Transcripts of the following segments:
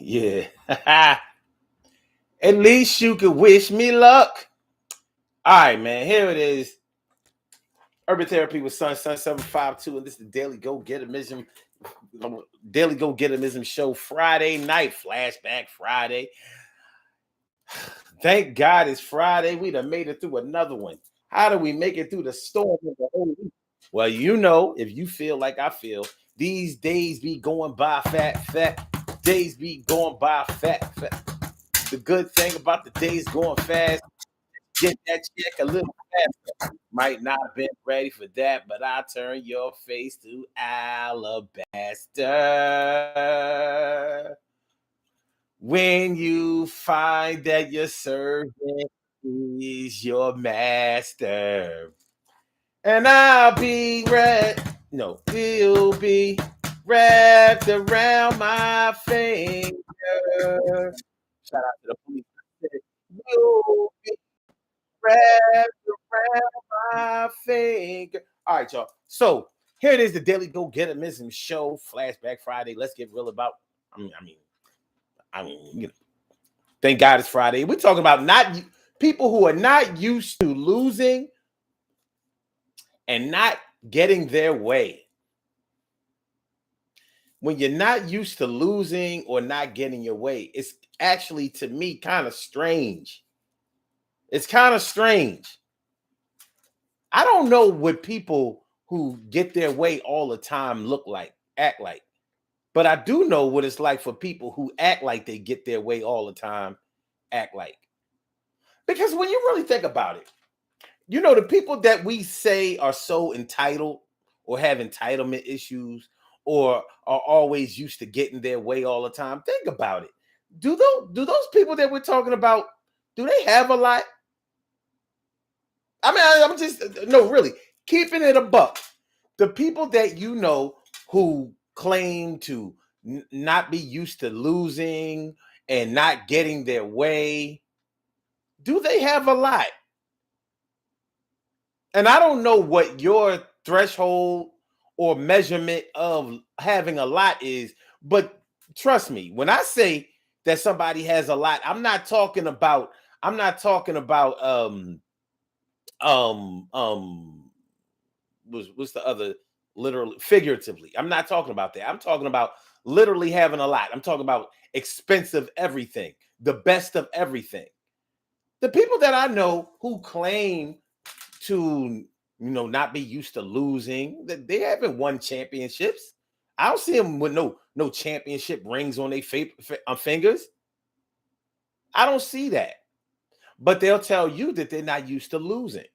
Yeah. At least you could wish me luck. All right, man. Here it is. Urban Therapy with Sun 752, and this is the Daily Go Getimism Show Friday night, Flashback Friday. Thank God it's Friday. We done made it through another one. How do we make it through the storm of the whole week? Well, if you feel like I feel, these days be going by fat. Days be going by fat. The good thing about the days going fast, get that check a little faster. Might not have been ready for that, but I turn your face to alabaster. When you find that your servant is your master, and we'll be wrapped around my finger. Shout out to the police. You'll be wrapped around my finger. All right, y'all. So here it is, the Daily Go Getimism Show, Flashback Friday. Let's get real about. Thank God it's Friday. We're talking about not people who are not used to losing and not getting their way. When you're not used to losing or not getting your way, it's actually, to me, kind of strange. It's kind of strange. I don't know what people who get their way all the time act like. But I do know what it's like for people who act like they get their way all the time, act like. Because when you really think about it, the people that we say are so entitled or have entitlement issues or are always used to getting their way all the time, think about it. Do those people that we're talking about, do they have a lot? I mean, I'm just, no, really, keeping it a buck. The people that who claim to not be used to losing and not getting their way, do they have a lot? And I don't know what your threshold or measurement of having a lot is, but trust me, when I say that somebody has a lot, I'm not talking about what's the other, literally, figuratively. I'm not talking about that. I'm talking about literally having a lot. I'm talking about expensive everything, the best of everything. The people that I know who claim to not be used to losing, that they haven't won championships. I don't see them with no championship rings on their fingers. I don't see that. But they'll tell you that they're not used to losing.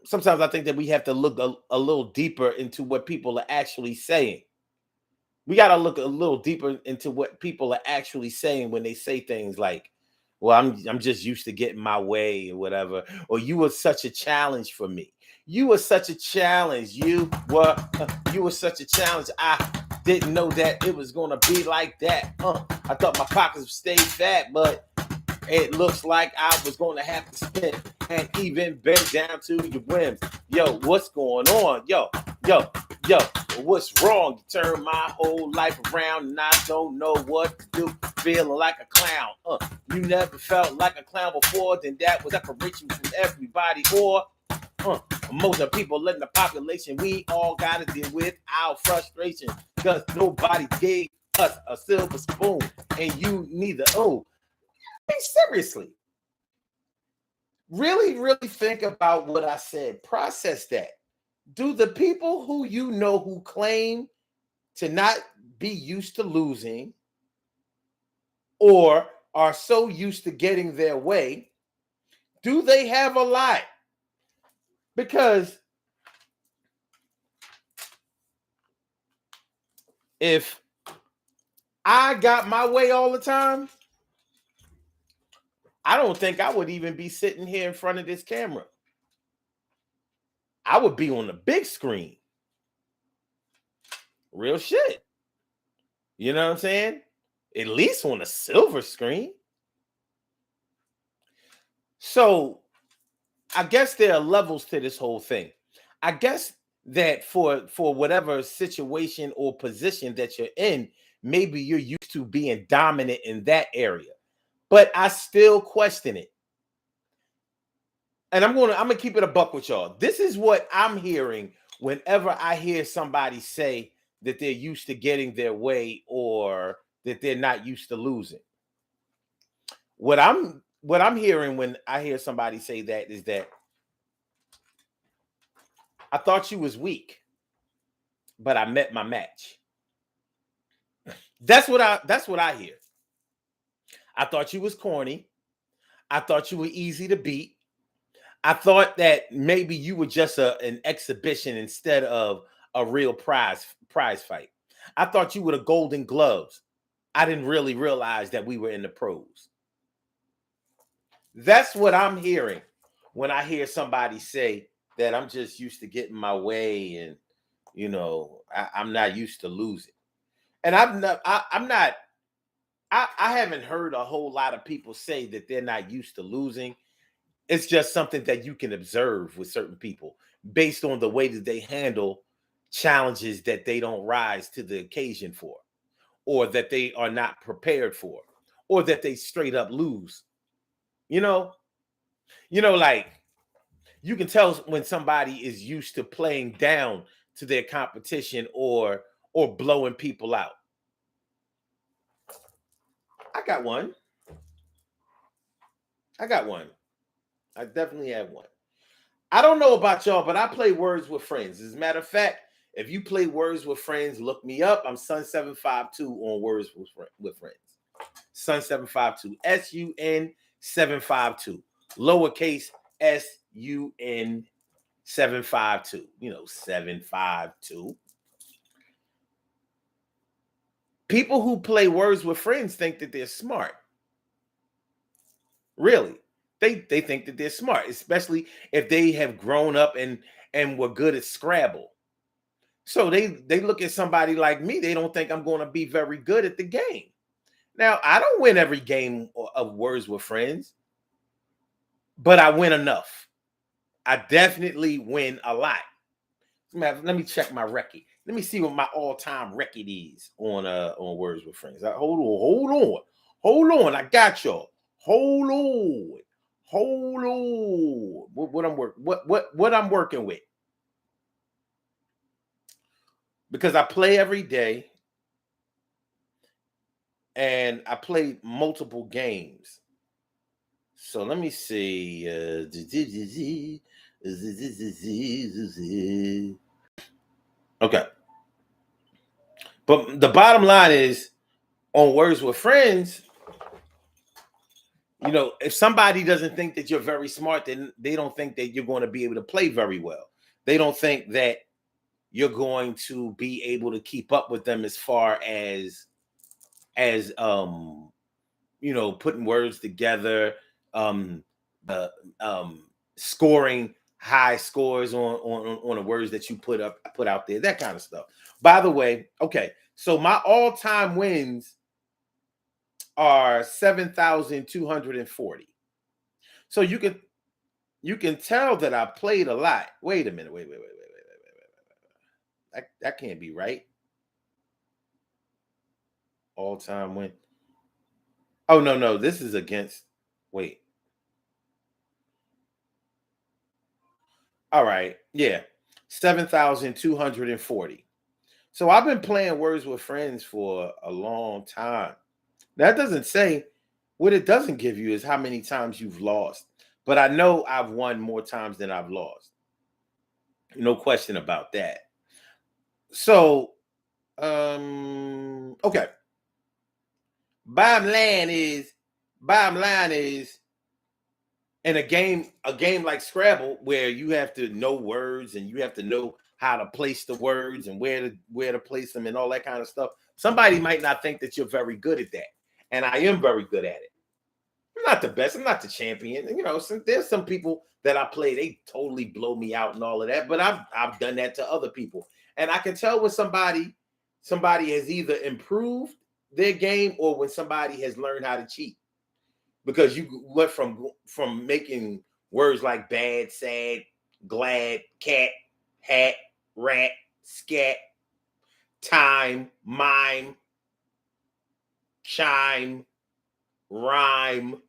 Sometimes I think that we have to look a little deeper into what people are actually saying. We got to look a little deeper into what people are actually saying when they say things like, well, I'm just used to getting my way or whatever, or you were such a challenge for me. You were such a challenge. You were such a challenge. I didn't know that it was gonna be like that. I thought my pockets would stay fat, but it looks like I was going to have to spend and even bend down to your whims. Yo, what's going on? Yo, what's wrong? You turned my whole life around and I don't know what to do. Feeling like a clown. You never felt like a clown before, then that was separation from everybody. Or most of the people in the population, we all got to deal with our frustration because nobody gave us a silver spoon and you neither. Hey, seriously, really think about what I said. Process that. Do the people who claim to not be used to losing or are so used to getting their way, do they have a lot? Because if I got my way all the time, I don't think I would even be sitting here in front of this camera. I would be on the big screen. Real shit. You know what I'm saying? At least on a silver screen. So I guess there are levels to this whole thing. I guess that for whatever situation or position that you're in, maybe you're used to being dominant in that area. But I still question it. And I'm gonna keep it a buck with y'all. This is what I'm hearing whenever I hear somebody say that they're used to getting their way or that they're not used to losing. What I'm hearing when I hear somebody say that is that I thought you was weak, but I met my match. That's what I hear. I thought you was corny. I thought you were easy to beat. I thought that maybe you were just an exhibition instead of a real prize fight. I thought you were the Golden Gloves. I didn't really realize that we were in the pros. That's what I'm hearing when I hear somebody say that I'm just used to getting my way and I'm not used to losing. And I haven't heard a whole lot of people say that they're not used to losing. It's just something that you can observe with certain people based on the way that they handle challenges that they don't rise to the occasion for, or that they are not prepared for, or that they straight up lose. You know, like you can tell when somebody is used to playing down to their competition or blowing people out. I got one. I got one. I definitely have one. I don't know about y'all, but I play Words with Friends. As a matter of fact, if you play Words with Friends, look me up. I'm Sun752 on Words with Friends. Sun752. SUN752. Lowercase SUN 752. 752. People who play Words with Friends think that they're smart. Really. They think that they're smart, especially if they have grown up and were good at Scrabble. So they look at somebody like me, they don't think I'm going to be very good at the game. Now, I don't win every game of Words with Friends, but I win enough. I definitely win a lot. Let me check my record. Let me see what my all-time record is on Words with Friends. Hold on. I got y'all. Hold on. What I'm working with. Because I play every day and I play multiple games. So let me see. Okay. But the bottom line is on Words with Friends, if somebody doesn't think that you're very smart, then they don't think that you're going to be able to play very well. They don't think that you're going to be able to keep up with them as far as putting words together, the scoring high scores on the words that you put out there, that kind of stuff. By the way, okay, so my all-time wins are 7,240. So you can tell that I played a lot. Wait a minute. Wait. That can't be right. All-time win. Oh, no. This is against. Wait. All right. Yeah. 7,240. So I've been playing Words with Friends for a long time. That doesn't say, what it doesn't give you is how many times you've lost. But I know I've won more times than I've lost. No question about that. So, okay. Bottom line is in a game like Scrabble, where you have to know words and you have to know how to place the words and where to place them and all that kind of stuff. Somebody might not think that you're very good at that, and I am very good at it. I'm not the best. I'm not the champion. There's some people that I play, they totally blow me out and all of that. But I've done that to other people, and I can tell when somebody has either improved their game or when somebody has learned how to cheat. Because you went from making words like bad, sad, glad, cat, hat, rat, scat, time, mime, chime, rhyme,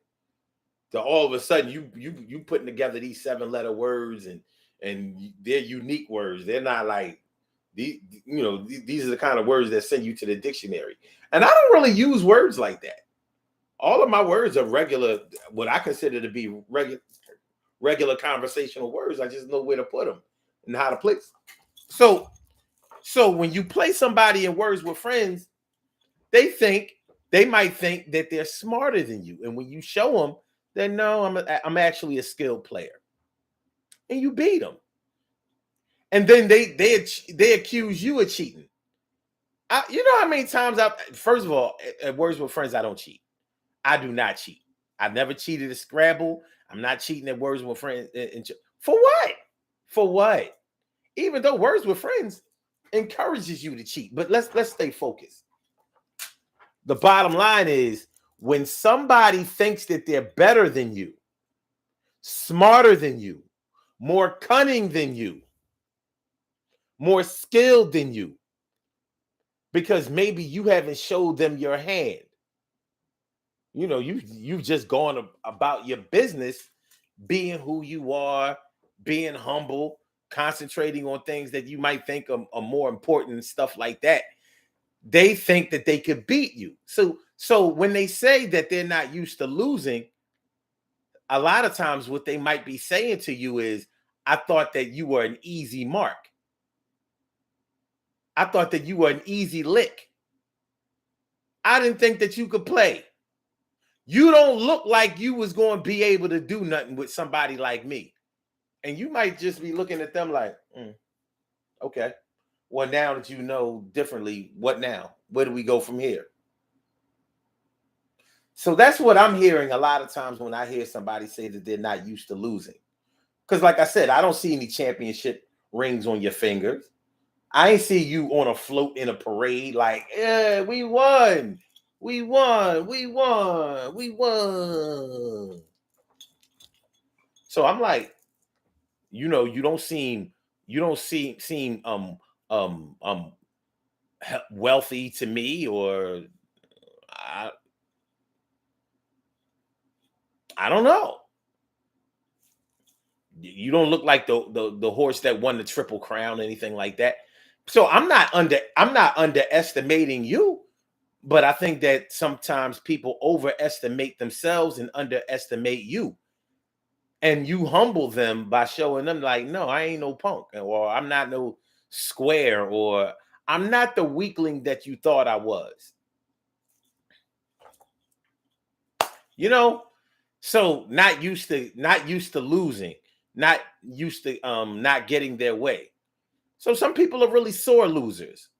to all of a sudden you putting together these 7 letter words, and they're unique words. They're not like these, these are the kind of words that send you to the dictionary. And I don't really use words like that. All of my words are regular, what I consider to be regular conversational words. I just know where to put them and how to place. So when you play somebody in Words with Friends, they might think that they're smarter than you, and when you show them that no, I'm actually a skilled player, and you beat them, and then they accuse you of cheating. You know how many times first of all, at Words with Friends, I don't cheat. I do not cheat. I've never cheated at Scrabble. I'm not cheating at Words with Friends. For what? For what? Even though Words with Friends encourages you to cheat, but let's stay focused. The bottom line is, when somebody thinks that they're better than you, smarter than you, more cunning than you, more skilled than you, because maybe you haven't showed them your hand. You've just gone about your business, being who you are, being humble, concentrating on things that you might think are more important and stuff like that. They think that they could beat you. So when they say that they're not used to losing, a lot of times what they might be saying to you is, I thought that you were an easy mark. I thought that you were an easy lick. I didn't think that you could play. You don't look like you was going to be able to do nothing with somebody like me. And you might just be looking at them like, okay. Well, now that you know differently, what now? Where do we go from here? So that's what I'm hearing a lot of times when I hear somebody say that they're not used to losing. Because like I said, I don't see any championship rings on your fingers. I ain't see you on a float in a parade like, yeah, we won. We won. We won. We won. So I'm like, you don't seem um um wealthy to me, or I I don't know. You don't look like the horse that won the Triple Crown, anything like that. So I'm not underestimating you, but I think that sometimes people overestimate themselves and underestimate you. And you humble them by showing them like, no, I ain't no punk, or I'm not no square, or I'm not the weakling that you thought I was. You know, so not used to losing, not used to not getting their way. So some people are really sore losers.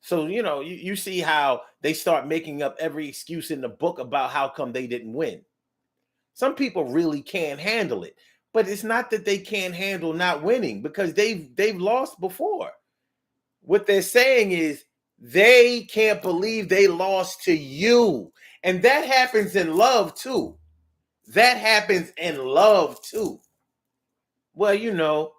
So you see how they start making up every excuse in the book about how come they didn't win. Some people really can't handle it, but it's not that they can't handle not winning, because they've lost before. What they're saying is they can't believe they lost to you. And that happens in love too. That happens in love too. Well,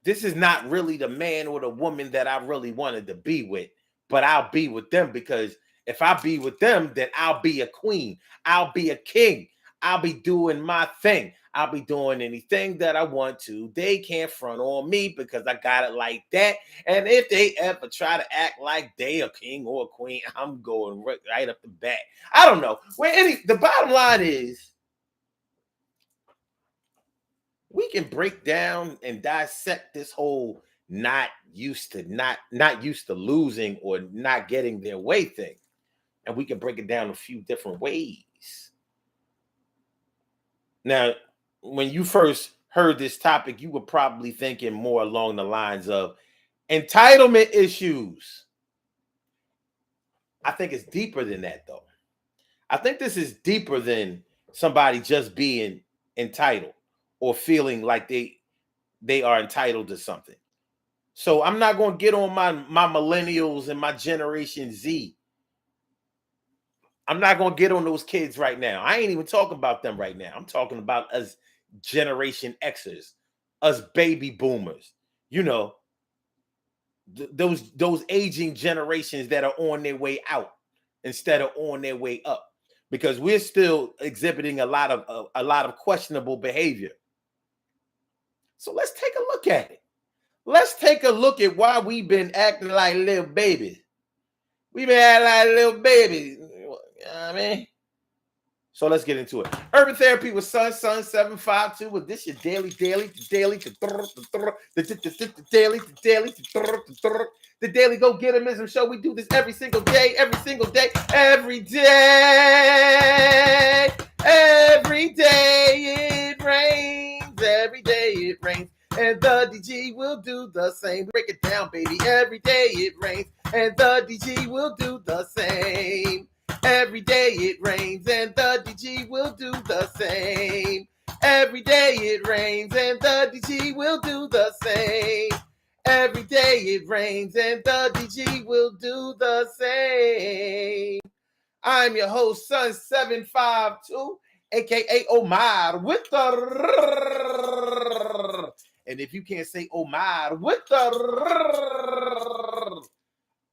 this is not really the man or the woman that I really wanted to be with, but I'll be with them, because if I be with them, then I'll be a queen. I'll be a king. I'll be doing my thing. I'll be doing anything that I want to. They can't front on me because I got it like that. And if they ever try to act like they a king or a queen, I'm going right up the bat. I don't know. The bottom line is, we can break down and dissect this whole not used to losing or not getting their way thing, and we can break it down a few different ways. Now, when you first heard this topic, you were probably thinking more along the lines of entitlement issues. I think it's deeper than that, though. I think this is deeper than somebody just being entitled or feeling like they are entitled to something. So I'm not going to get on my millennials and my Generation Z. I'm not going to get on those kids right now. I ain't even talking about them right now. I'm talking about us Generation Xers, us baby boomers. You know, those aging generations that are on their way out. instead of on their way up, because we're still exhibiting a lot of questionable behavior. So let's take a look at it. Let's take a look at why we've been acting like little babies. We've been acting like little babies. You know what I mean? So let's get into it. Urban Therapy with Sun 752. With this your daily, the daily go get 'emism show. We do this every single day, every day it rains, every day it rains. And the DG will do the same. Break it down, baby. Every day it rains, and the DG will do the same. Every day it rains, and the DG will do the same. Every day it rains, and the DG will do the same. Every day it rains, and the DG will do the same. I'm your host, Sun 752, aka Omar with the. And if you can't say Omar with the,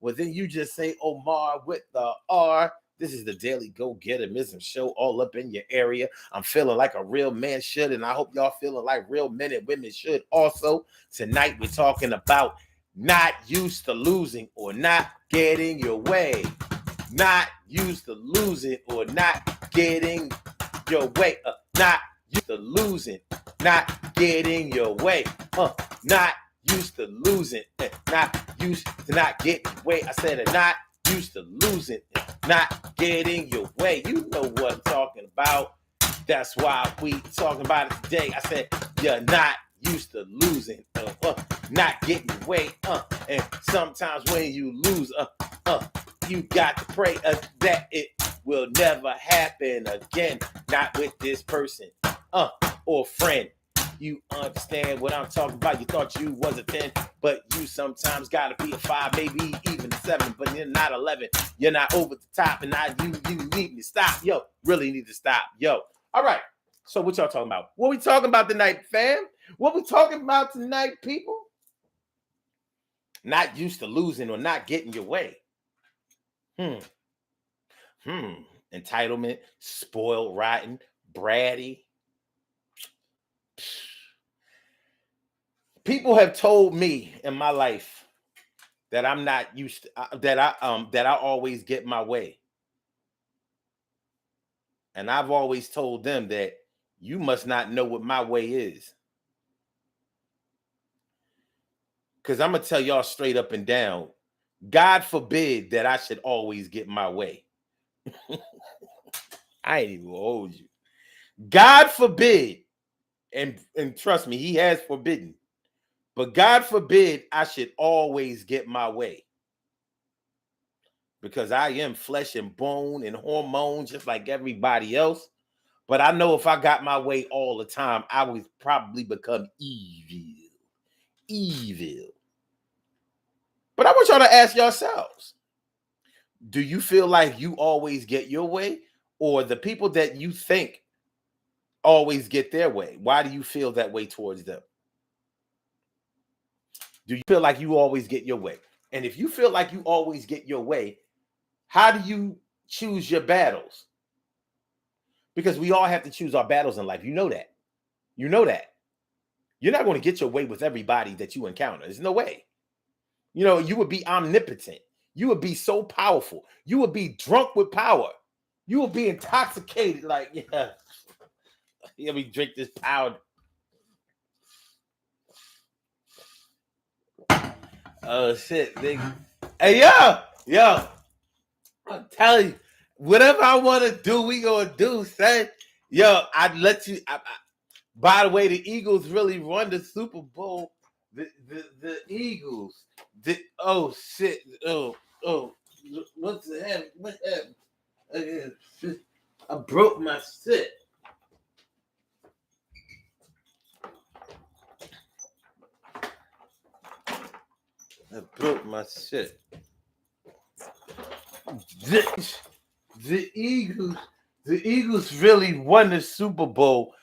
well, then you just say Omar with the R. This is the Daily Go Get 'Emism show, all up in your area. I'm feeling like a real man should, and I hope y'all feeling like real men and women should also. Tonight, we're talking about not used to losing or not getting your way. Not used to losing or not getting your way. Not used to losing, not getting your way. Not used to losing, not used to not getting your way. I said it, not used to losing, not getting your way. You know what I'm talking about. That's why we talking about it today. I said you're not used to losing, not getting your way. And sometimes when you lose, you got to pray that it will never happen again. Not with this person, or friend. You understand what I'm talking about. You thought you was a 10, but you sometimes gotta be a 5, maybe even a 7, but you're not 11. You're not over the top, and now you need to stop. Yo, really need to stop. Yo. All right. So what y'all talking about? What we talking about tonight, fam? What we talking about tonight, people? Not used to losing or not getting your way. Entitlement, spoiled, rotten, bratty. People have told me in my life that I'm not used to, that I always get my way. And I've always told them that you must not know what my way is. Because I'm going to tell y'all straight up and down, God forbid that I should always get my way. I ain't even gonna hold you. God forbid, and trust me, he has forbidden. But God forbid I should always get my way. Because I am flesh and bone and hormones just like everybody else. But I know if I got my way all the time, I would probably become evil. Evil. But I want y'all to ask yourselves, do you feel like you always get your way? Or the people that you think always get their way? Why do you feel that way towards them? Do you feel like you always get your way? And if you feel like you always get your way, how do you choose your battles? Because we all have to choose our battles in life. You know that. You know that. You're not going to get your way with everybody that you encounter. There's no way. You know, you would be omnipotent. You would be so powerful. You would be drunk with power. You would be intoxicated. Like, yeah, let me drink this powder. Oh, shit, nigga. Hey, yo. I'm telling you, whatever I want to do, we going to do, son. Yo, I'd let you. By the way, the Eagles really won the Super Bowl. The Eagles. Oh, shit. Oh. What's the hell? What happened? I broke my shit. I broke my shit. The Eagles really won the Super Bowl.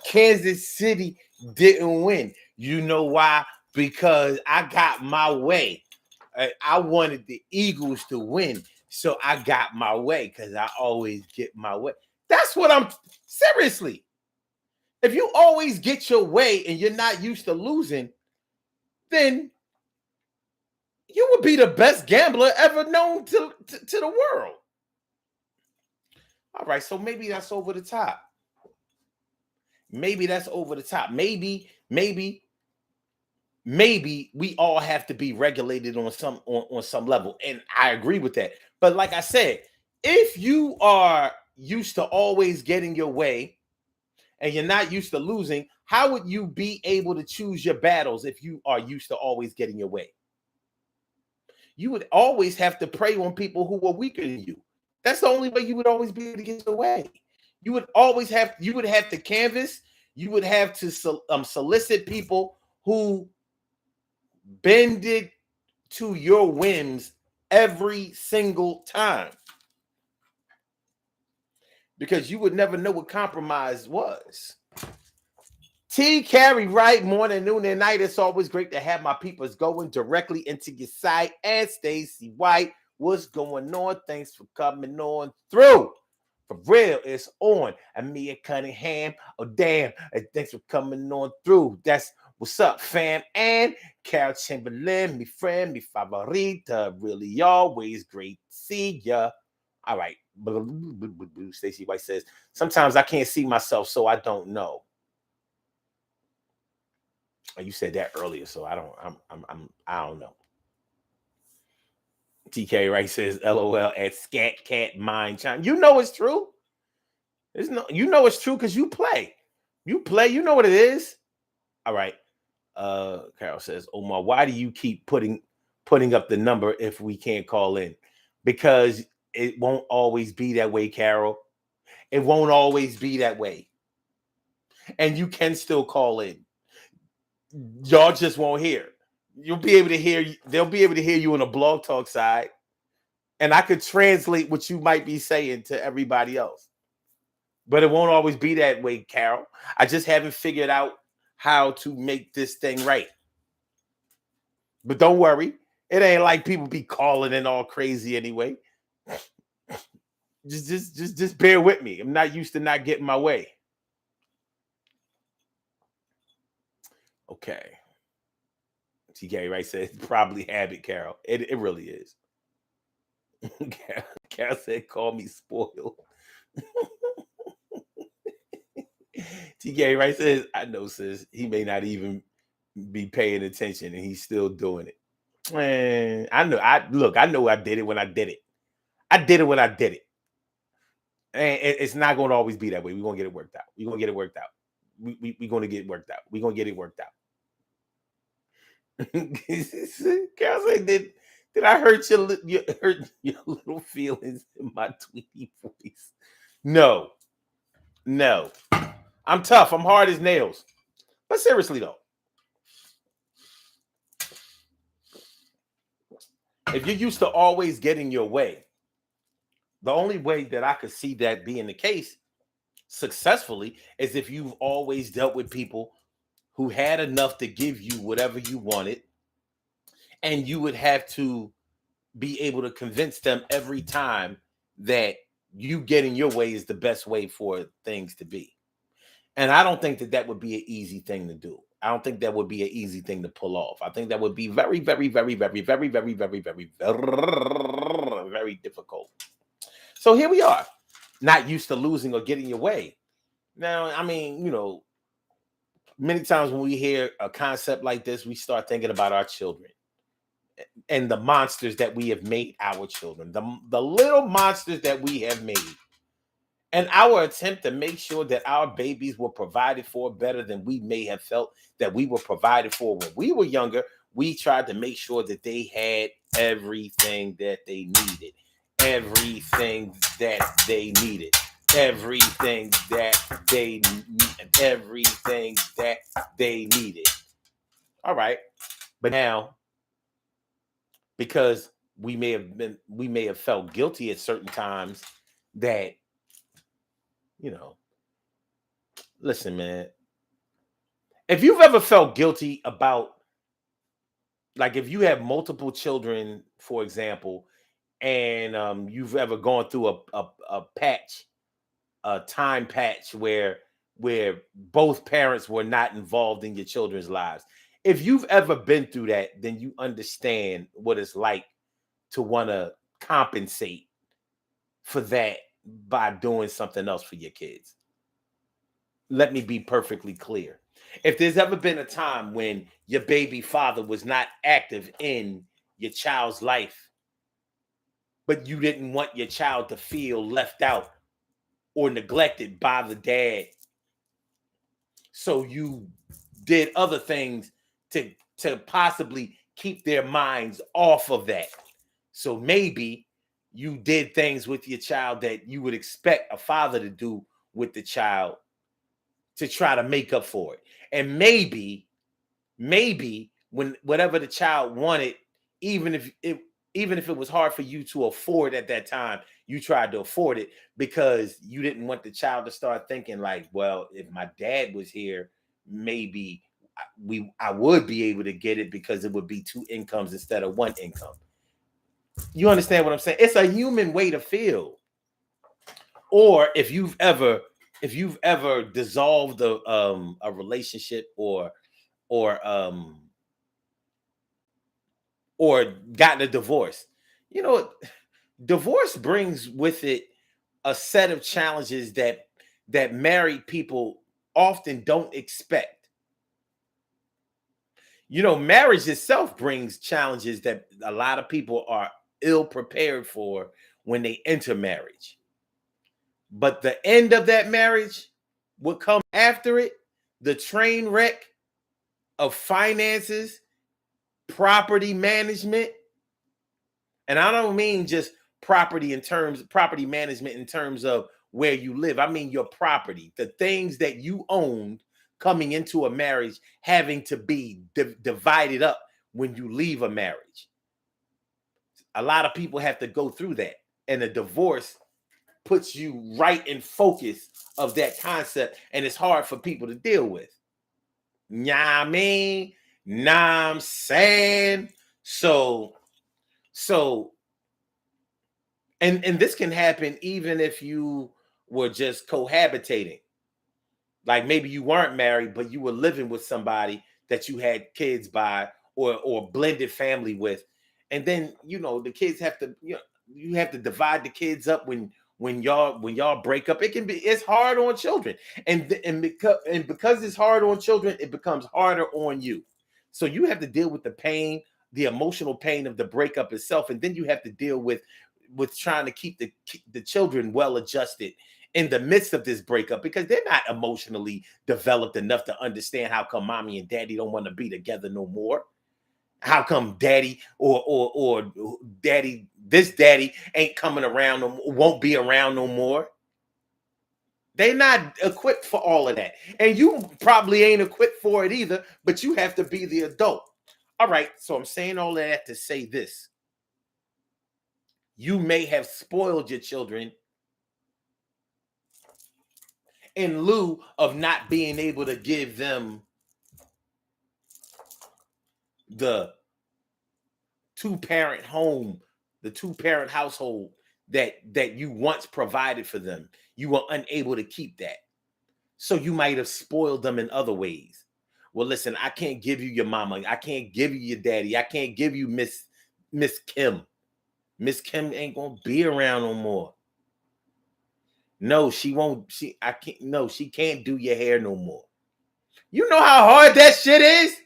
Kansas City didn't win. You know why? Because I got my way. I wanted the Eagles to win. So I got my way because I always get my way. That's what I'm seriously. If you always get your way and you're not used to losing, then you would be the best gambler ever known to the world. All right, so maybe that's over the top. Maybe that's over the top. Maybe we all have to be regulated on some level. And I agree with that. But like I said, if you are used to always getting your way and you're not used to losing, how would you be able to choose your battles if you are used to always getting your way? You would always have to prey on people who were weaker than you. That's the only way you would always be able to get your way. You would have to canvas, you would have to solicit people who bended to your whims every single time, because you would never know what compromise was. T. Carey, right? Morning, noon, and night. It's always great to have my peoples going directly into your site. And Stacy White, what's going on? Thanks for coming on through. For real, it's on. Amia Cunningham. Oh, damn. Thanks for coming on through. That's what's up, fam. And Carol Chamberlain, me friend, me favorita. Really always great to see ya. All right. Stacy White says, sometimes I can't see myself, so I don't know. You said that earlier, so I don't know. TK Wright says, LOL at Scat Cat Mind Chime. You know it's true. You know it's true because you play. You know what it is. All right. Carol says, Omar, why do you keep putting up the number if we can't call in? Because it won't always be that way, Carol. It won't always be that way. And you can still call in. Y'all just won't hear. You'll be able to hear. They'll be able to hear you on a Blog Talk side, and I could translate what you might be saying to everybody else. But it won't always be that way, Carol. I just haven't figured out how to make this thing right. But don't worry, it ain't like people be calling in all crazy anyway. Just bear with me. I'm not used to not getting my way. Okay. TK Wright says probably habit, Carol. It really is. Carol said, call me spoiled. TK Wright says, I know, sis. He may not even be paying attention and he's still doing it. Man, I know. I know I did it when I did it. I did it when I did it. And it's not going to always be that way. We're going to get it worked out. We're going to get it worked out. We're going to get it worked out. We're going to get it worked out. Carol said, did I hurt your little feelings in my Tweety voice? No. I'm tough. I'm hard as nails. But seriously, though, if you're used to always getting your way, the only way that I could see that being the case successfully is if you've always dealt with people who had enough to give you whatever you wanted, and you would have to be able to convince them every time that you getting your way is the best way for things to be. And I don't think that would be an easy thing to do. I don't think that would be an easy thing to pull off. I think that would be very, very, very, very, very, very, very, very, very difficult. So here we are, not used to losing or getting your way. Now, I mean, many times when we hear a concept like this, we start thinking about our children and the monsters that we have made our children, the little monsters that we have made. And our attempt to make sure that our babies were provided for better than we may have felt that we were provided for when we were younger, we tried to make sure that they had everything that they needed. Everything that they needed. Everything that they needed. Everything that they needed. All right. But now, because we may have felt guilty at certain times that, listen, man, if you've ever felt guilty about, like, if you have multiple children, for example, and you've ever gone through a patch, a time patch where both parents were not involved in your children's lives. If you've ever been through that, then you understand what it's like to want to compensate for that by doing something else for your kids. Let me be perfectly clear. If there's ever been a time when your baby father was not active in your child's life, but you didn't want your child to feel left out or neglected by the dad, so you did other things to possibly keep their minds off of that. So maybe you did things with your child that you would expect a father to do with the child to try to make up for it. And maybe when whatever the child wanted, even if it was hard for you to afford at that time, you tried to afford it because you didn't want the child to start thinking like, well, if my dad was here, maybe I would be able to get it because it would be two incomes instead of one income. You understand what I'm saying? It's a human way to feel. Or if you've ever dissolved a relationship or or gotten a divorce. You know, divorce brings with it a set of challenges that married people often don't expect. You know, marriage itself brings challenges that a lot of people are ill prepared for when they enter marriage. But the end of that marriage, what comes after it, the train wreck of finances, property management, and I don't mean just property management in terms of where you live. I mean your property, the things that you owned coming into a marriage having to be divided up when you leave a marriage. A lot of people have to go through that. And a divorce puts you right in focus of that concept. And it's hard for people to deal with. Nah, I mean, nah, I'm saying. So and this can happen even if you were just cohabitating. Like maybe you weren't married, but you were living with somebody that you had kids by or blended family with. And then, the kids have to, you have to divide the kids up when y'all break up. It's hard on children. And because it's hard on children, it becomes harder on you. So you have to deal with the pain, the emotional pain of the breakup itself, and then you have to deal with trying to keep the children well adjusted in the midst of this breakup, because they're not emotionally developed enough to understand how come mommy and daddy don't want to be together no more. How come daddy or daddy, this daddy ain't coming around, won't be around no more. They're not equipped for all of that. And you probably ain't equipped for it either, but you have to be the adult. All right, so I'm saying all of that to say this. You may have spoiled your children in lieu of not being able to give them the two-parent home, the two-parent household that you once provided for them. You were unable to keep that. So you might have spoiled them in other ways. Well, listen, I can't give you your mama. I can't give you your daddy. I can't give you Miss Kim. Miss Kim ain't gonna be around no more. No, she won't. I can't. No, she can't do your hair no more. You know how hard that shit is,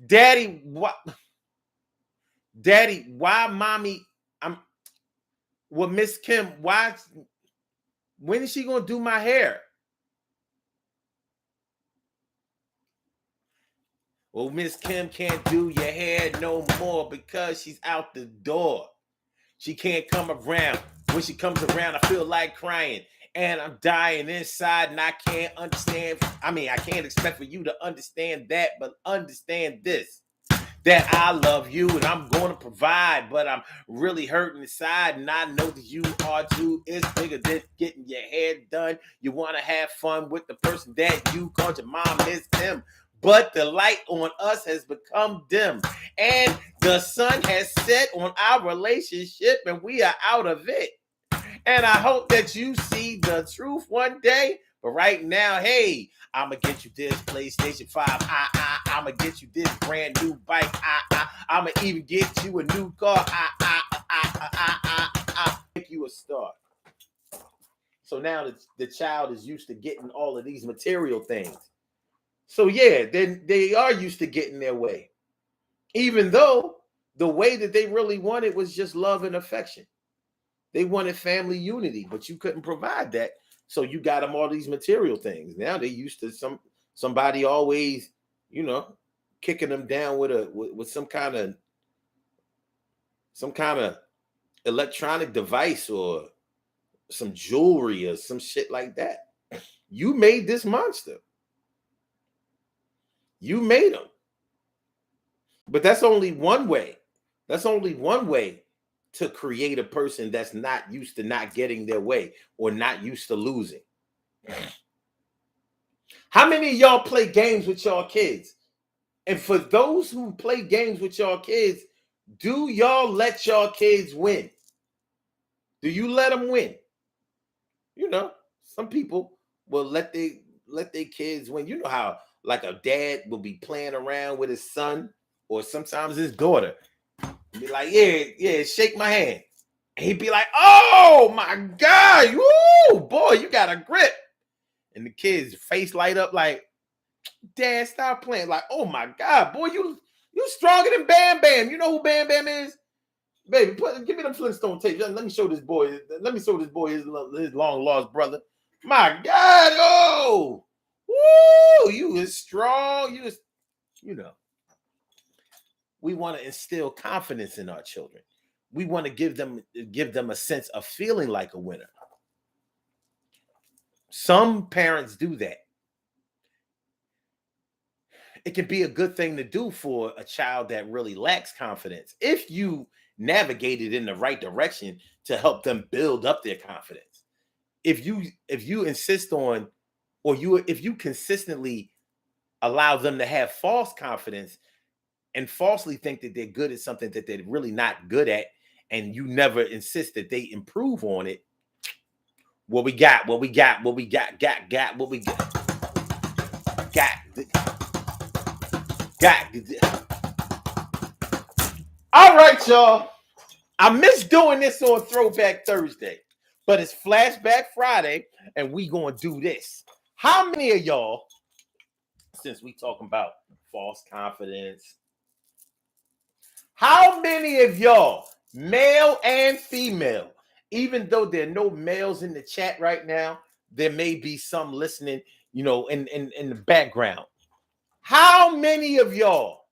Daddy. What, Daddy? Why, mommy? I'm. Well, Miss Kim. Why? When is she gonna do my hair? Well, Miss Kim can't do your hair no more because she's out the door. She can't come around. When she comes around, I feel like crying. And I'm dying inside, and I can't understand. I mean, I can't expect for you to understand that, but understand this. That I love you and I'm going to provide, but I'm really hurting inside, and I know that you are too. It's bigger than getting your hair done. You want to have fun with the person that you called your mom, Miss Kim. but the light on us has become dim, and the sun has set on our relationship, and we are out of it. And I hope that you see the truth one day. But right now, hey, I'ma get you this PlayStation 5. I'ma get you this brand new bike. I'ma even get you a new car. Make you a star. So now the child is used to getting all of these material things. So yeah, then they are used to getting their way. Even though the way that they really wanted was just love and affection. They wanted family unity, but you couldn't provide that. So you got them all these material things. Now they used to somebody always, kicking them down with some kind of electronic device or some jewelry or some shit like that. You made this monster. You made them. But that's only one way. That's only one way to create a person that's not used to not getting their way or not used to losing. How many of y'all play games with y'all kids? And for those who play games with y'all kids, do y'all let y'all kids win? Do you let them win? Some people will let their kids win. You know how like a dad will be playing around with his son or sometimes his daughter. Be like, yeah, shake my hand. And he'd be like, oh my God, woo, boy, you got a grip. And the kid's face light up like, Dad, stop playing. Like, oh my God, boy, you stronger than Bam Bam. You know who Bam Bam is? Baby, give me them Flintstone tapes. Let me show this boy. Let me show this boy his long lost brother. My God, oh, woo, you is strong. We want to instill confidence in our children. We want to give them a sense of feeling like a winner. Some parents do that. It can be a good thing to do for a child that really lacks confidence if you navigate it in the right direction to help them build up their confidence. If you insist on, or if you consistently allow them to have false confidence and falsely think that they're good at something that they're really not good at, and you never insist that they improve on it, what we got. All right, y'all. I miss doing this on Throwback Thursday, but it's Flashback Friday, and we gonna do this. How many of y'all, since we talking about false confidence, how many of y'all, male and female, even though there are no males in the chat right now, there may be some listening, in the background. How many of y'all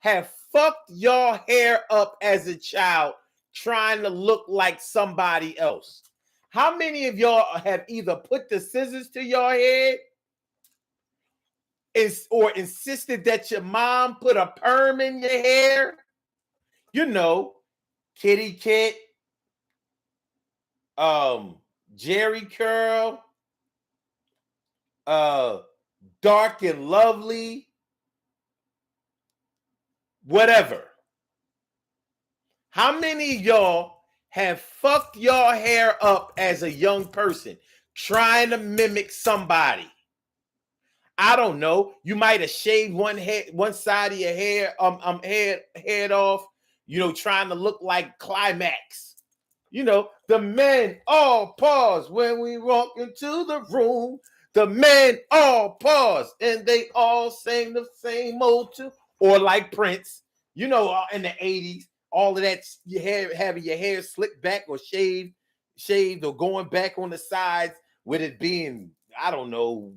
have fucked your hair up as a child trying to look like somebody else? How many of y'all have either put the scissors to your head or insisted that your mom put a perm in your hair? Kitty Kit, Jerry Curl, Dark and Lovely, whatever. How many of y'all have fucked your hair up as a young person trying to mimic somebody? I don't know. You might have shaved one side of your hair, head off, trying to look like Climax. The men all pause when we walk into the room. The men all pause and they all sing the same old tune. Or like Prince, in the 80s, all of that, having your hair slicked back or shaved or going back on the sides with it being, I don't know,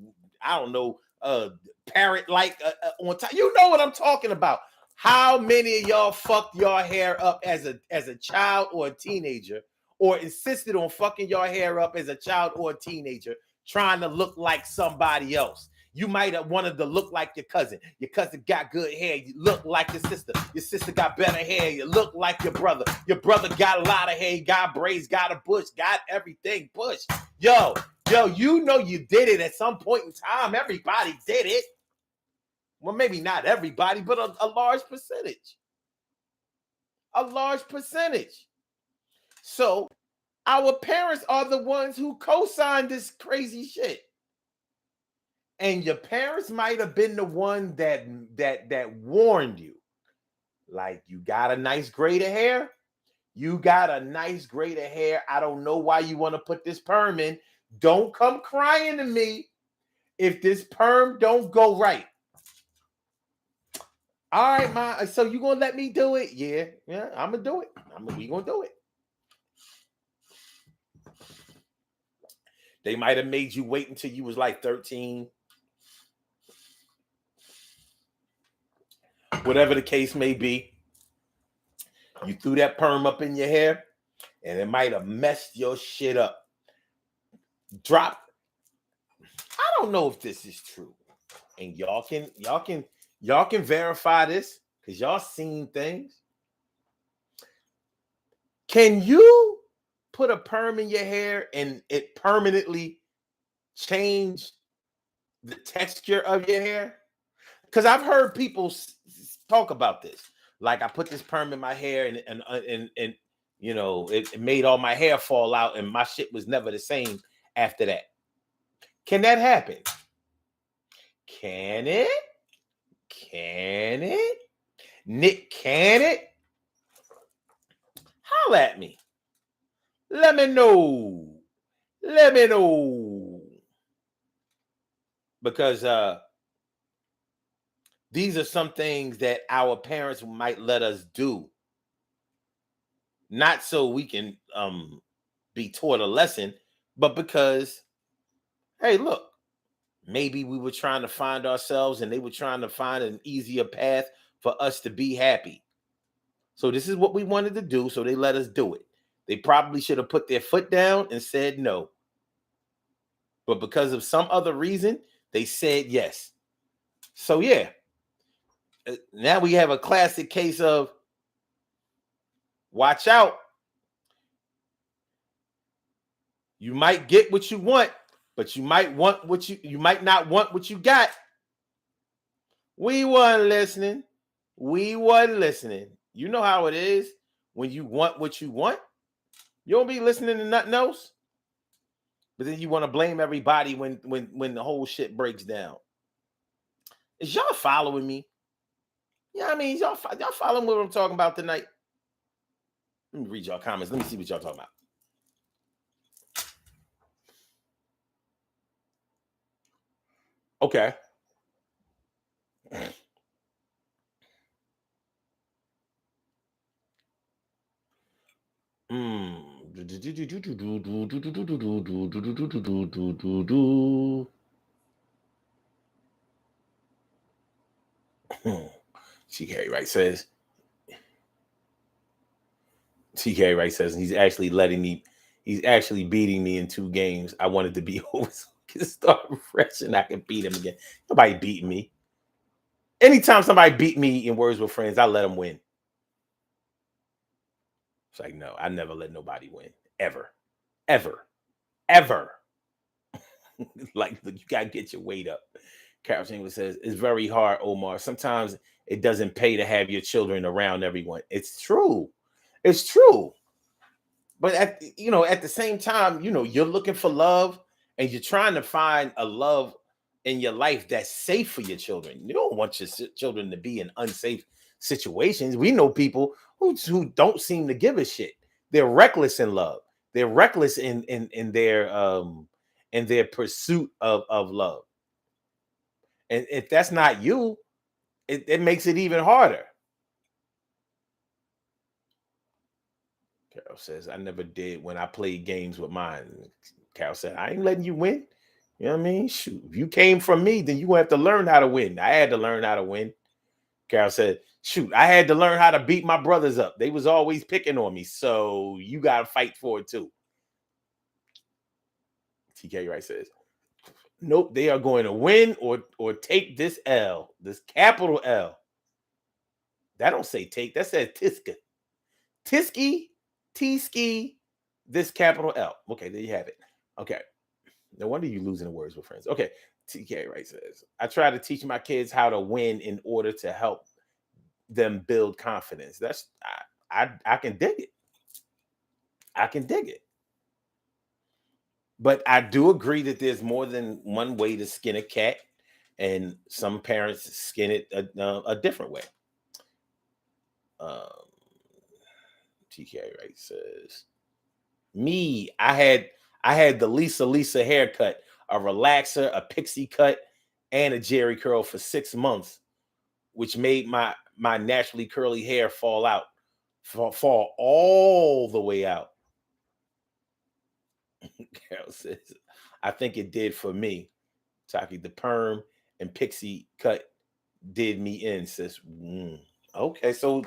parrot-like on top. You know what I'm talking about. How many of y'all fucked your hair up as a child or a teenager, or insisted on fucking your hair up as a child or a teenager, trying to look like somebody else? You might have wanted to look like your cousin. Your cousin got good hair. You look like your sister. Your sister got better hair. You look like your brother. Your brother got a lot of hair. He got braids, got a bush, got everything bush. Yo, you did it at some point in time. Everybody did it. Well, maybe not everybody, but a large percentage. A large percentage. So our parents are the ones who co-signed this crazy shit. And your parents might have been the one that warned you. Like, you got a nice grade of hair. You got a nice grade of hair. I don't know why you want to put this perm in. Don't come crying to me if this perm don't go right. All right, ma. So you gonna let me do it? Yeah, I'm gonna do it. We gonna do it. They might have made you wait until you was like 13. Whatever the case may be. You threw that perm up in your hair, and it might have messed your shit up. Drop. I don't know if this is true. And y'all can verify this because y'all seen things. Can you put a perm in your hair and it permanently change the texture of your hair? Because I've heard people talk about this. Like, I put this perm in my hair and you know, it made all my hair fall out and my shit was never the same after that. Can that happen? Can it? Can it? Nick, can it? Holla at me. Let me know. Let me know. Because these are some things that our parents might let us do. Not so we can be taught a lesson, but because, hey, look, maybe we were trying to find ourselves and they were trying to find an easier path for us to be happy. So this is what we wanted to do, so they let us do it. They probably should have put their foot down and said no. But because of some other reason, they said yes. So yeah, now we have a classic case of watch out. You might get what you want, but you might might not want what you got. We weren't listening. We wasn't listening. You know how it is when you want what you want. You don't be listening to nothing else. But then you want to blame everybody when the whole shit breaks down. Is y'all following me? Yeah, I mean, y'all following what I'm talking about tonight? Let me read y'all comments. Let me see what y'all talking about. Okay. TK Wright says. TK Wright says he's actually beating me in 2 games. I wanted to be over so I can start fresh and I can beat him again. Nobody beating me. Anytime somebody beat me in Words with Friends, I let them win. It's like, no, I never let nobody win. Ever. Ever. Ever. Like, you gotta get your weight up. Carol Chamberlain says, it's very hard, Omar. Sometimes it doesn't pay to have your children around everyone. It's true. It's true. But at the same time, you're looking for love and you're trying to find a love in your life that's safe for your children. You don't want your children to be in unsafe situations. We know people who don't seem to give a shit. They're reckless in love. They're reckless in their pursuit of love. And if that's not you, it makes it even harder. Carol says, I never did when I played games with mine. Carol said, I ain't letting you win. You know what I mean? Shoot, if you came from me, then you have to learn how to win. I had to learn how to win. Carol said, shoot, I had to learn how to beat my brothers up. They was always picking on me. So you got to fight for it too. TK Wright says, nope, they are going to win or take this L, this capital L. That don't say take, that says Tiska. T-ski, this capital L. Okay, there you have it. Okay. No wonder you losing the Words with Friends. Okay. TK Right says, I try to teach my kids how to win in order to help them build confidence. That's I can dig it. I can dig it. But I do agree that there's more than one way to skin a cat, and some parents skin it a different way. Um, TK Right says, me, I had the Lisa haircut, a relaxer, a pixie cut, and a Jerry curl for 6 months, which made my naturally curly hair fall all the way out. Carol says, I think it did for me. Taki, the perm and pixie cut did me in, says, okay, so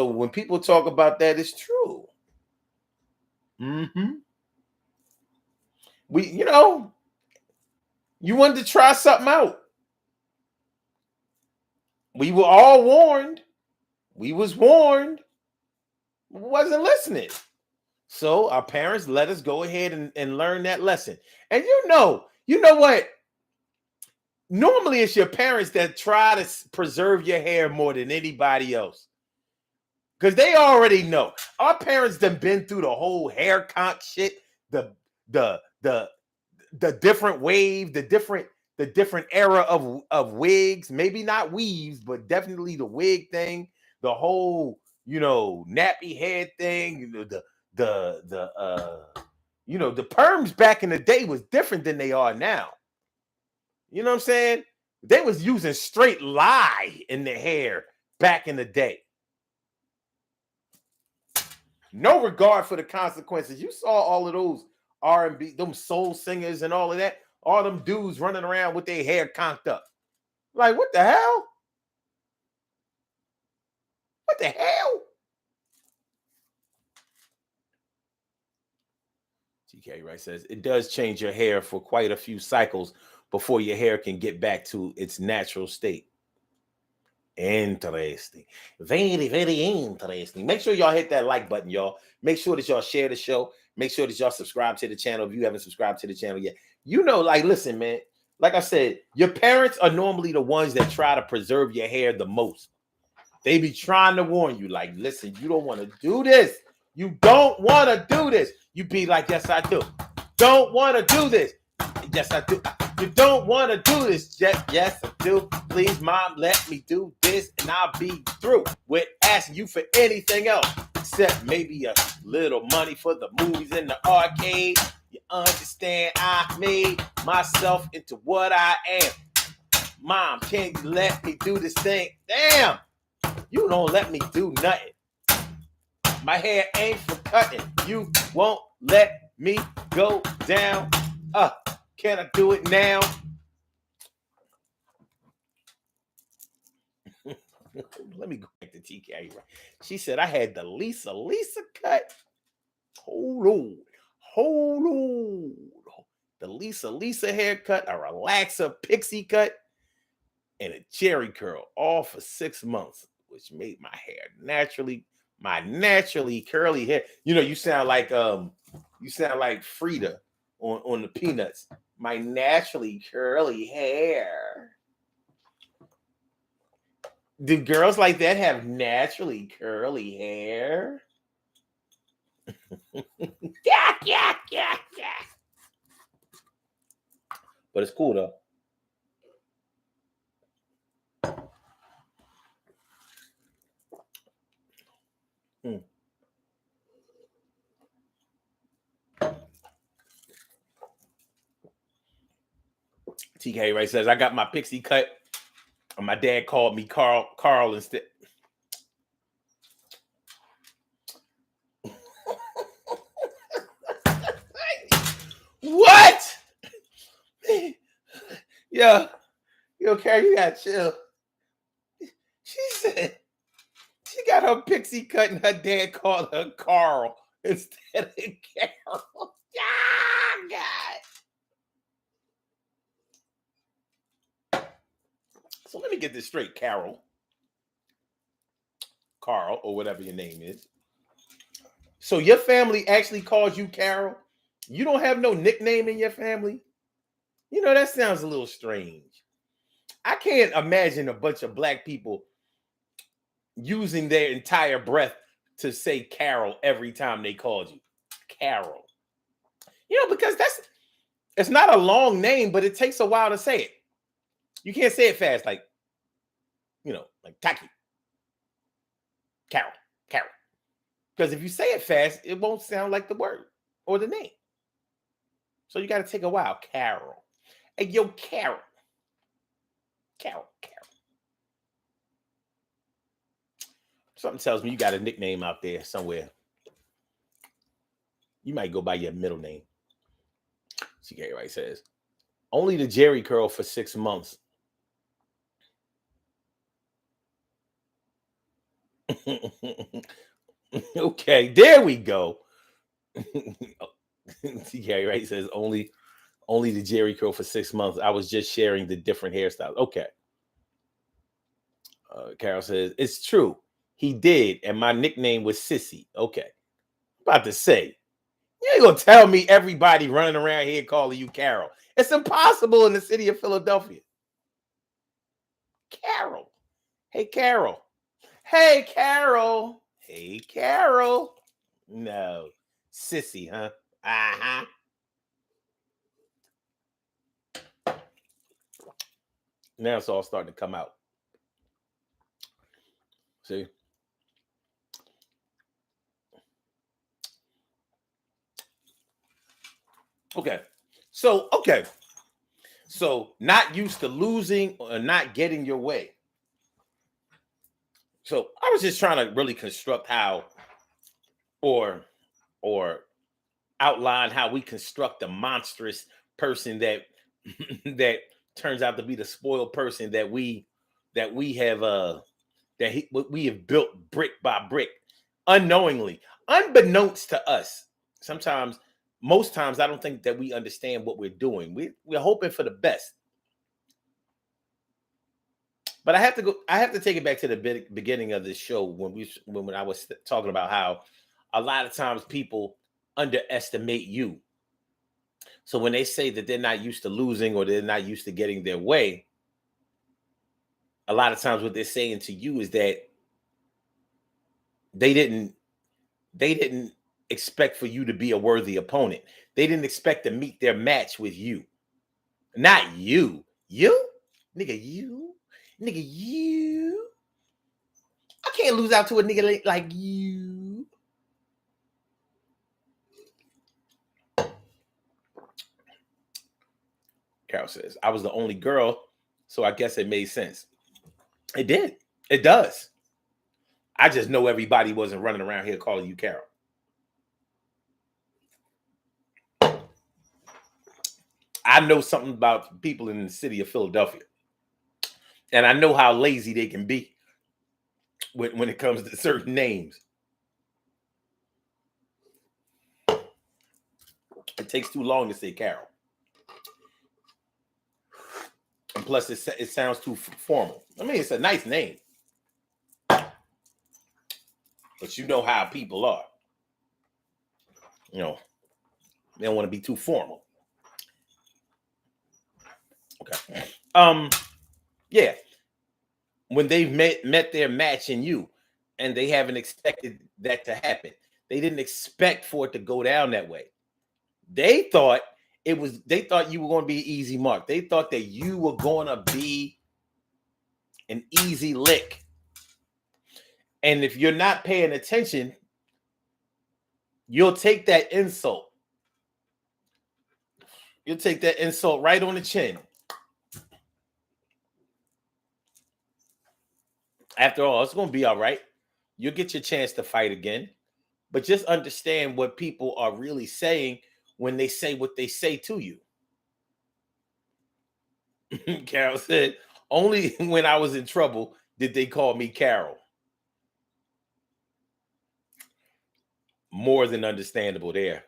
when people talk about that, it's true. Mm-hmm. You wanted to try something out. We were all warned. We was warned. Wasn't listening. So our parents let us go ahead and learn that lesson. And you know what? Normally it's your parents that try to preserve your hair more than anybody else. Because they already know. Our parents done been through the whole hair conk shit, the different wave, the different era of wigs, maybe not weaves, but definitely the wig thing, the whole, nappy head thing, the perms back in the day was different than they are now. You know what I'm saying? They was using straight lye in their hair back in the day. No regard for the consequences. You saw all of those R&B, them soul singers and all of that. All them dudes running around with their hair conked up. Like, what the hell? What the hell? TK Right says, it does change your hair for quite a few cycles before your hair can get back to its natural state. Interesting. Very, very interesting. Make sure y'all hit that like button, y'all. Make sure that y'all share the show. Make sure that y'all subscribe to the channel if you haven't subscribed to the channel yet. Listen, man. Like I said, your parents are normally the ones that try to preserve your hair the most. They be trying to warn you, like, listen, you don't want to do this. You don't want to do this. You be like, yes, I do. Don't want to do this. Yes, I do. You don't want to do this. Yes, I do. Please, mom, let me do this, and I'll be through with asking you for anything else, except maybe a little money for the movies in the arcade. You understand? I made myself into what I am. Mom, can you let me do this thing? Damn, you don't let me do nothing. My hair ain't for cutting. You won't let me go down. Can I do it now? Let me go back to TK. She said I had the Lisa cut. Hold on. The Lisa haircut, a relaxer pixie cut, and a cherry curl, all for 6 months, which made my naturally curly hair. You sound like Frida on the Peanuts. My naturally curly hair. Do girls like that have naturally curly hair? Yeah. But it's cool though. TK Right says, I got my pixie cut, and my dad called me Carl instead. What? Yo, Carol, you gotta chill. She said she got her pixie cut, and her dad called her Carl instead of Carol. Ah, God. So let me get this straight, Carl, or whatever your name is. So your family actually calls you Carol? You don't have no nickname in your family? That sounds a little strange. I can't imagine a bunch of black people using their entire breath to say Carol every time they called you. Carol. Because it's not a long name, but it takes a while to say it. You can't say it fast, like Taki. Carol. Carol. Because if you say it fast, it won't sound like the word or the name. So you got to take a while. Carol. Hey, yo, Carol. Carol. Something tells me you got a nickname out there somewhere. You might go by your middle name. See, everybody says, only the Jerry curl for 6 months. Okay, there we go. See, Gary says, only the Jerry curl for 6 months. I was just sharing the different hairstyles. Okay. Carol says, it's true. He did, and my nickname was Sissy. Okay. About to say, you ain't gonna tell me everybody running around here calling you Carol. It's impossible in the city of Philadelphia. Carol. Hey, Carol. Hey, Carol. Hey, Carol. No. Sissy, huh? Uh-huh. Now it's all starting to come out. See? Okay. So not used to losing or not getting your way. So I was just trying to really construct how or outline how we construct a monstrous person that that turns out to be the spoiled person that we have we have built brick by brick unknowingly, unbeknownst to us. Most times I don't think that we understand what we're doing. We're hoping for the best. But I have to take it back to the beginning of this show when I was talking about how a lot of times people underestimate you. So when they say that they're not used to losing or they're not used to getting their way, a lot of times what they're saying to you is that they didn't expect for you to be a worthy opponent. They didn't expect to meet their match with you. Not you. You? Nigga, you? Nigga, you? I can't lose out to a nigga like you. Carol says, I was the only girl, so I guess it made sense. It did. It does. I just know everybody wasn't running around here calling you Carol. I know something about people in the city of Philadelphia. And I know how lazy they can be when it comes to certain names. It takes too long to say Carol. And plus, it sounds too formal. I mean, it's a nice name. But you know how people are. They don't want to be too formal. Okay. Yeah. When they've met their match in you and they haven't expected that to happen. They didn't expect for it to go down that way. They thought you were going to be an easy mark. They thought that you were going to be an easy lick. And if you're not paying attention, you'll take that insult. You'll take that insult right on the chin. After all, it's going to be all right. You'll get your chance to fight again. But just understand what people are really saying when they say what they say to you. Carol said, only when I was in trouble did they call me Carol. More than understandable there.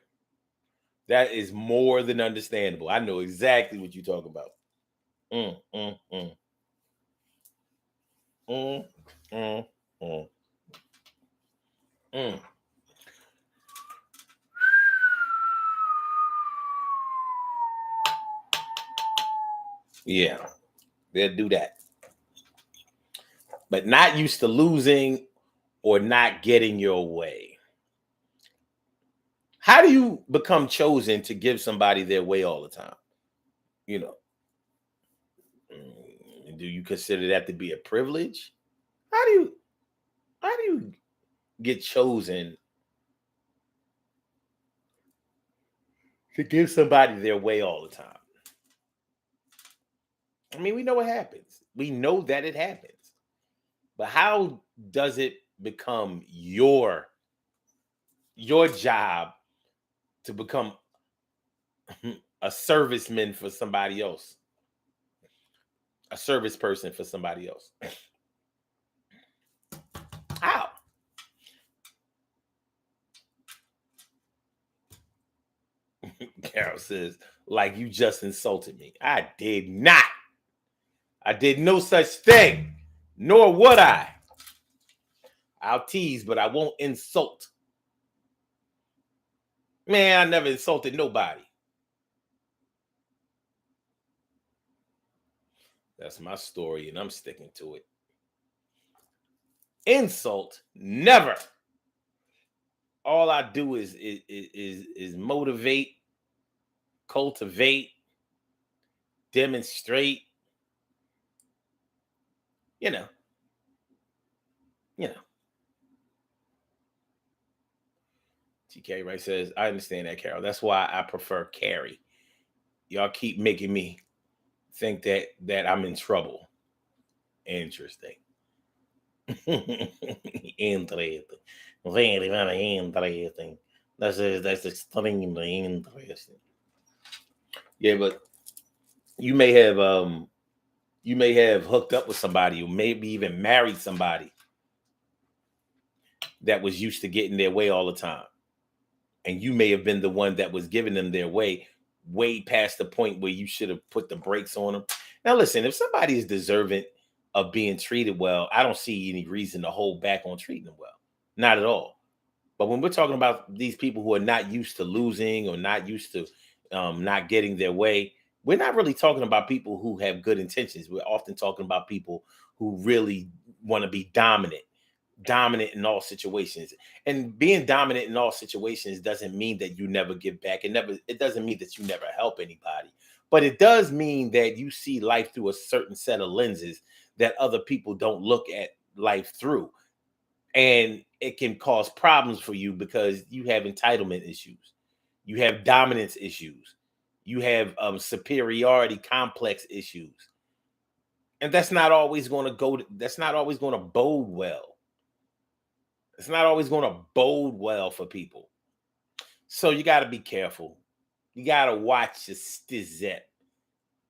That is more than understandable. I know exactly what you're talking about. Mm, mm, mm. Mm, mm, mm. Mm. Yeah, they'll do that. But not used to losing or not getting your way. How do you become chosen to give somebody their way all the time? You know, do you consider that to be a privilege? How do you get chosen to give somebody their way all the time? I mean, we know what happens. We know that it happens. But how does it become your job to become a serviceman for somebody else, a service person for somebody else? How? Carol says, like you just insulted me. I did not. I did no such thing, nor would I. I'll tease, but I won't insult. Man, I never insulted nobody. That's my story, and I'm sticking to it. Insult, never. All I do is motivate, cultivate, demonstrate. You know, you know. TK Right says, I understand that, Carol. That's why I prefer Carrie. Y'all keep making me think that I'm in trouble. Interesting. Interesting. Very, very interesting. That's extremely interesting. Yeah, but you may have hooked up with somebody or maybe even married somebody that was used to getting their way all the time. And you may have been the one that was giving them their way past the point where you should have put the brakes on them. Now, listen, if somebody is deserving of being treated well, I don't see any reason to hold back on treating them well. Not at all. But when we're talking about these people who are not used to losing or not used to not getting their way, we're not really talking about people who have good intentions. We're often talking about people who really want to be dominant in all situations. And being dominant in all situations doesn't mean that you never give back. It doesn't mean that you never help anybody. But it does mean that you see life through a certain set of lenses that other people don't look at life through. And it can cause problems for you because you have entitlement issues. You have dominance issues. You have superiority complex issues. And that's not always going to bode well. It's not always going to bode well for people. So you got to be careful. You got to watch your stizet.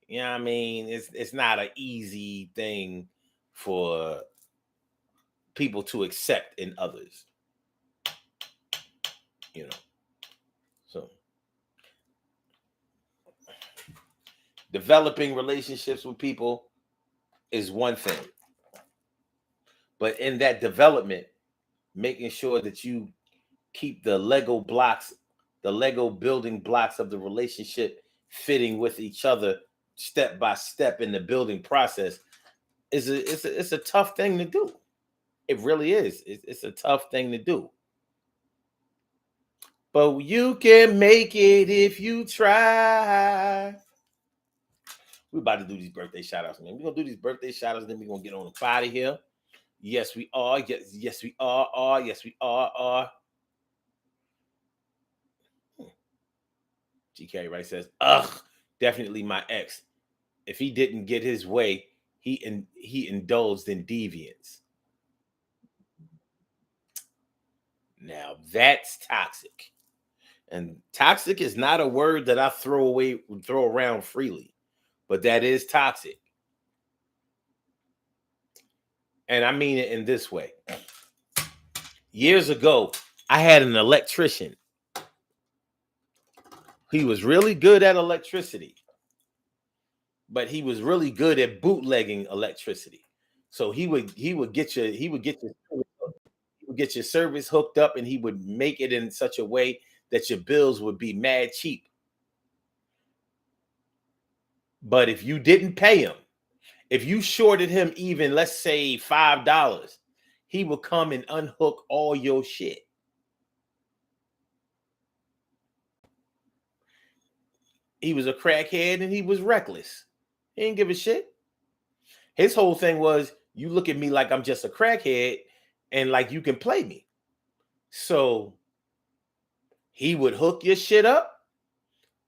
You know what I mean? It's not an easy thing for people to accept in others. You know. So developing relationships with people is one thing. But in that development, making sure that you keep the Lego building blocks of the relationship fitting with each other step by step in the building process it's a tough thing to do. It really is. It's a tough thing to do. But you can make it if you try. We're about to do these birthday shout outs, man. We're gonna do these birthday shout outs, then we're gonna get on the out of here. Yes, we are. Yes, we are. Yes, we are. GK Right says, ugh, definitely my ex. If he didn't get his way, he indulged in deviance. Now that's toxic. And toxic is not a word that I throw around freely, but that is toxic. And I mean it in this way. Years ago, I had an electrician. He was really good at electricity, but he was really good at bootlegging electricity. So he would get your service hooked up, and he would make it in such a way that your bills would be mad cheap. But if you didn't pay him, if you shorted him even, let's say $5, he will come and unhook all your shit. He was a crackhead and he was reckless. He didn't give a shit. His whole thing was, you look at me like I'm just a crackhead and like you can play me. So he would hook your shit up.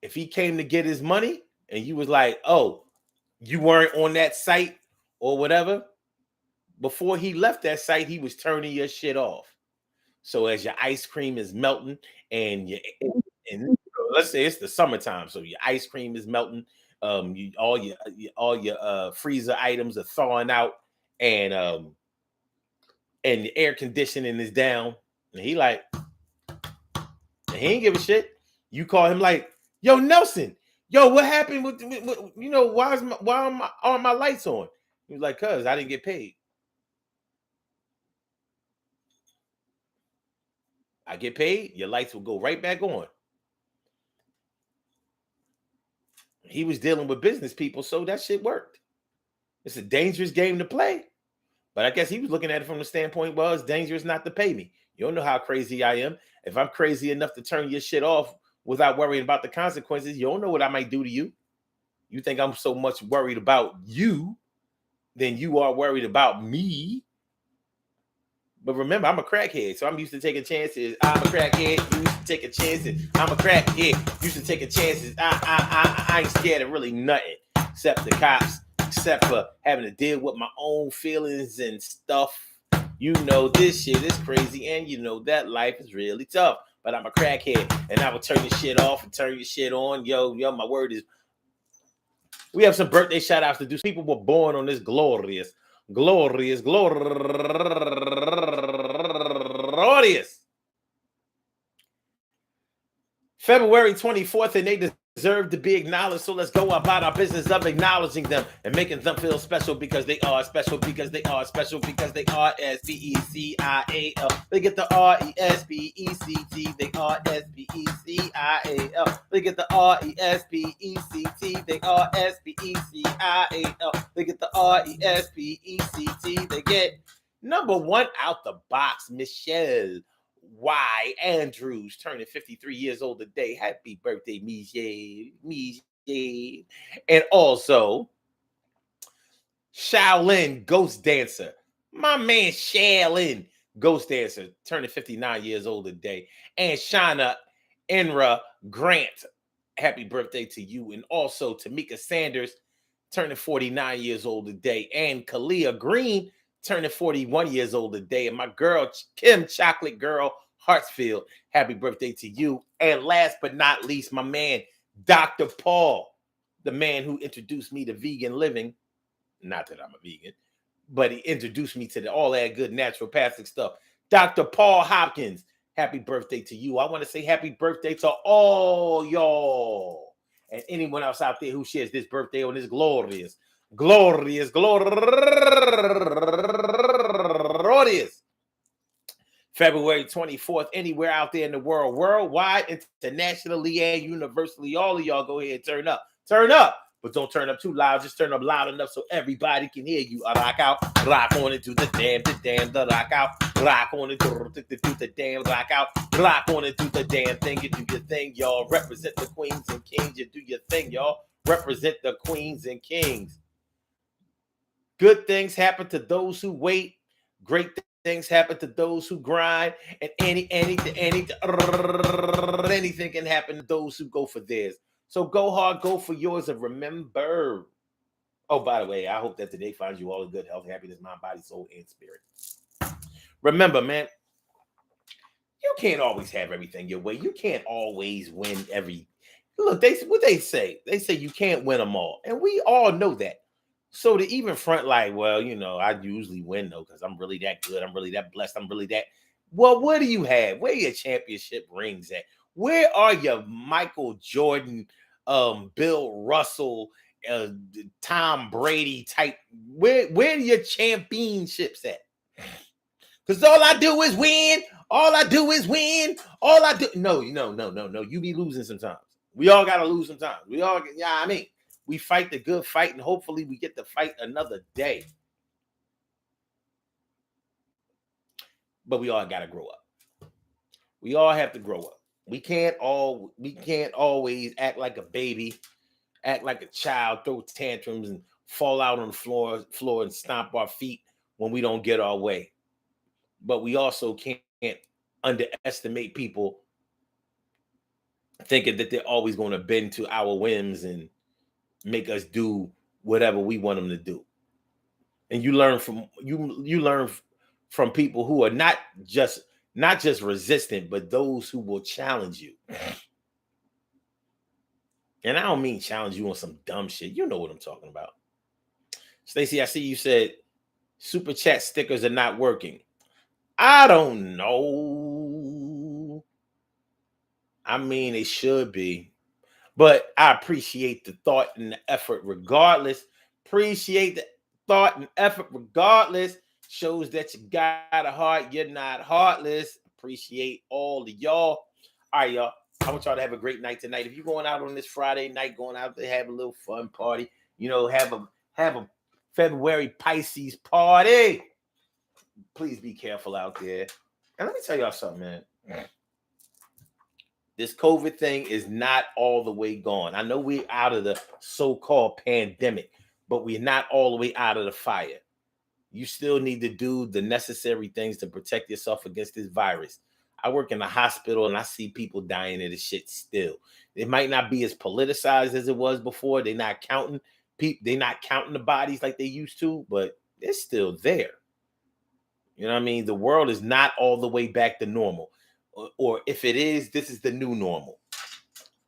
If he came to get his money and you was like, oh, you weren't on that site or whatever, before he left that site, he was turning your shit off. So as your ice cream is melting and and let's say it's the summertime, so your ice cream is melting, all your freezer items are thawing out, and the air conditioning is down, and he like, and he ain't give a shit. You call him like, yo, Nelson, yo, what happened with why aren't my lights on? He was like, cuz I didn't get paid. I get paid, your lights will go right back on. He was dealing with business people, so that shit worked. It's a dangerous game to play. But I guess he was looking at it from the standpoint, well, it's dangerous not to pay me. You don't know how crazy I am. If I'm crazy enough to turn your shit off without worrying about the consequences, you don't know what I might do to you. You think I'm so much worried about you than you are worried about me. But remember, I'm a crackhead, so I'm used to taking chances. I'm a crackhead, used to taking chances. I'm a crackhead, used to taking chances. I ain't scared of really nothing except the cops, except for having to deal with my own feelings and stuff. You know, this shit is crazy, and you know that life is really tough. But I'm a crackhead, and I will turn your shit off and turn your shit on. Yo, my word is. We have some birthday shout outs to do. People were born on this glorious February 24th, and they deserve to be acknowledged. So let's go about our business of acknowledging them and making them feel special because they are special, because they are special, because they are SPECIAL. They get the RESPECT. They are SPECIAL. They get the RESPECT. They are SPECIAL. They get the RESPECT. They get number one out the box, Michelle Y. Andrews, turning 53 years old today. Happy birthday, Michelle. And also, Shaolin Ghost Dancer. My man Shaolin Ghost Dancer, turning 59 years old today. And Shauna Enra Grant. Happy birthday to you. And also Tamika Sanders, turning 49 years old today. And Kalia Green, turning 41 years old today. And my girl, Kim Chocolate Girl Hartsfield, happy birthday to you. And last but not least, my man, Dr. Paul, the man who introduced me to vegan living. Not that I'm a vegan, but he introduced me to all that good naturopathic stuff. Dr. Paul Hopkins, happy birthday to you. I want to say happy birthday to all y'all and anyone else out there who shares this birthday on this glorious February 24th, anywhere out there in the world, worldwide, internationally, and universally. All of y'all go ahead and turn up, but don't turn up too loud. Just turn up loud enough so everybody can hear you. Rock out, rock on into the damn, the rock out, rock on into the damn, rock out, rock on into the damn thing. You do your thing, y'all. Represent the queens and kings. You do your thing, y'all. Represent the queens and kings. Good things happen to those who wait. Great things happen to those who grind, and anything can happen to those who go for theirs. So go hard, go for yours, and remember. Oh, by the way, I hope that today finds you all in good health, happiness, mind, body, soul, and spirit. Remember, man, you can't always have everything your way. You can't always win every. Look, what they say. They say you can't win them all, and we all know that. So to even front like, well, you know, I usually win though because I'm really that good. I'm really that blessed. I'm really that. Well, what do you have? Where are your championship rings at? Where are your Michael Jordan, Bill Russell, Tom Brady type? Where are your championships at? Because all I do is win. All I do is win. All I do. No. You be losing sometimes. We all got to lose sometimes. We all, yeah, I mean. we fight the good fight, and hopefully we get to fight another day. But we all got to grow up. We all have to grow up. We can't always act like a baby, act like a child, throw tantrums and fall out on the floor and stomp our feet when we don't get our way. But we also can't underestimate people thinking that they're always going to bend to our whims and make us do whatever we want them to do. And you learn from people who are not just resistant, but those who will challenge you. And I don't mean challenge you on some dumb shit. You know what I'm talking about. Stacy, I see you said super chat stickers are not working. I don't know. I mean, it should be. But I appreciate the thought and the effort regardless. Appreciate the thought and effort regardless. Shows that you got a heart. You're not heartless. Appreciate all of y'all. All right, y'all. I want y'all to have a great night tonight. If you're going out on this Friday night, going out to have a little fun party, have a February Pisces party. Please be careful out there. And let me tell y'all something, man. This COVID thing is not all the way gone. I know we're out of the so-called pandemic, but we're not all the way out of the fire. You still need to do the necessary things to protect yourself against this virus. I work in a hospital and I see people dying of this shit still. It might not be as politicized as it was before. They're not counting people, they're not counting the bodies like they used to, but it's still there. You know what I mean? The world is not all the way back to normal. Or if it is, this is the new normal.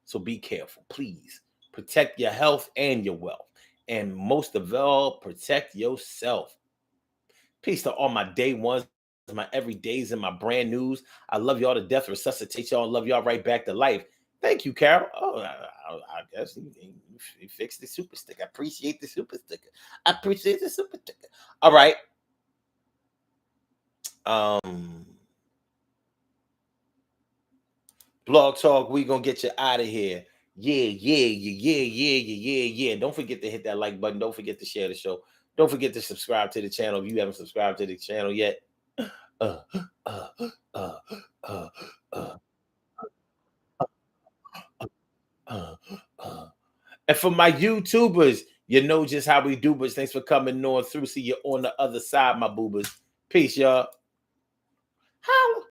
So be careful, please. Protect your health and your wealth. And most of all, protect yourself. Peace to all my day ones, my everydays, and my brand news. I love y'all to death. Resuscitate y'all. Love y'all right back to life. Thank you, Carol. Oh, I guess you fixed the super sticker. I appreciate the super sticker. I appreciate the super sticker. All right. Blog Talk, we gonna get you out of here. Yeah. Don't forget to hit that like button. Don't forget to share the show. Don't forget to subscribe to the channel if you haven't subscribed to the channel yet. Uh, uh, uh, uh, uh, uh, uh. And for my YouTubers, you know just how we do, but thanks for coming on through. See you on the other side, my boobers. Peace, y'all. Holla.